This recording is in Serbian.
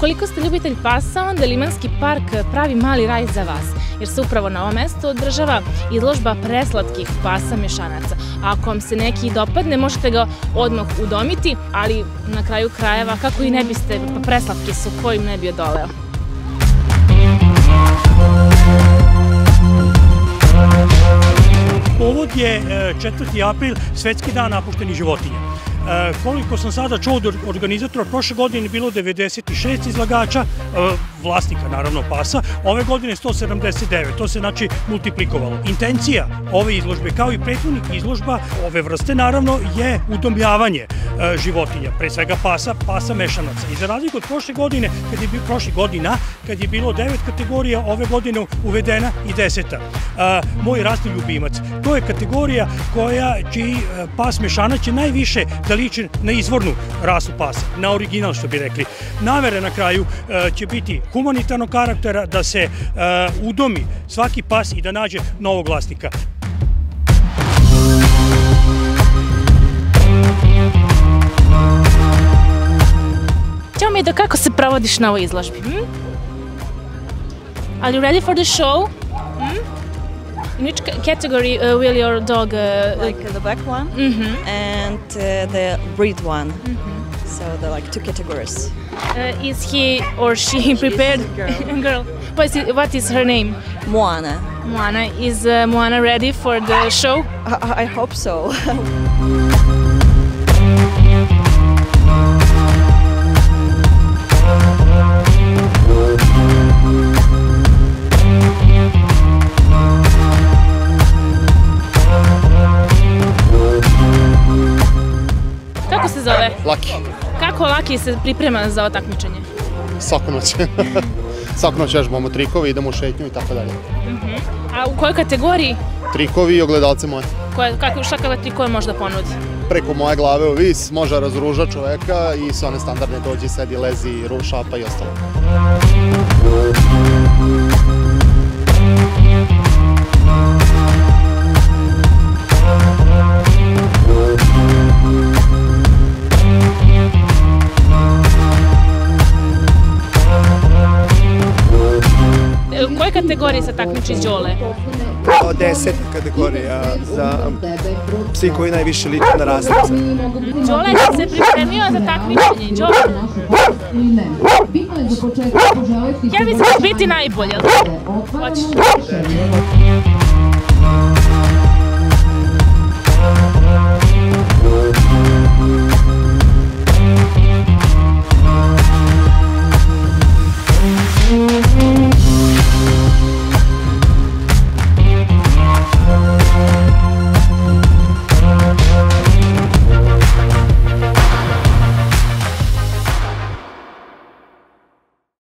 Ukoliko ste ljubitelj pasa, onda Limanski park pravi mali raj za vas, jer se upravo na ovom mestu održava izložba preslatkih pasa mešanaca. A ako vam se neki dopadne, možete ga odmah udomiti, ali na kraju krajeva, kako i ne biste, pa preslatki su, ko im ne bi odoleo. Povod je 4. april, Svetski dan napuštenih životinja. Koliko sam sada čuo od organizatora, prošle godine je bilo 96 izlagača, vlasnika naravno pasa, ove godine 179, to se znači multiplikovalo. Intencija ove izložbe, kao i prethodnih izložba ove vrste, naravno, je udomljavanje životinja, pre svega pasa mešanaca. I za razliku od prošlih godina, kad je bilo 9 kategorija, ove godine uvedena i 10. Moj rasni ljubimac. To je kategorija čiji pas mešanac će najviše da liči na izvornu rasu pasa, na original, što bi rekli. Namera na kraju će biti humanitarnog karaktera, da se udomi svaki pas i da nađe novog vlasnika. Ćao mi, kako se provodiš na ovoj izložbi? Are you ready for the show? In which category will your dog... Like the black one and the breed one. So there are like 2 categories. Is he or she prepared? Girl. What is her name? Moana. Moana. Is Moana ready for the show? I hope so. Kako se zove? Laki. Kako Laki se priprema za ovo takmičenje? Svaku noć. Svaku noć vežbamo trikove, idemo u šetnju i tako dalje. A u kojoj kategoriji? Trikovi i ogledalce moje. Šta kakve trikove možda ponudi? Preko moje glave u vis, može razruža čoveka i sve one standardne dođi, sedi, lezi, šapa i ostalo. U kojoj kategoriji se takmiči Đole? 10 kategorija za psi koji najviše liče na rasnice. Đole je se pripremio za takmičenje. Đole? Ja mislim da će biti najbolje. Hoćeš?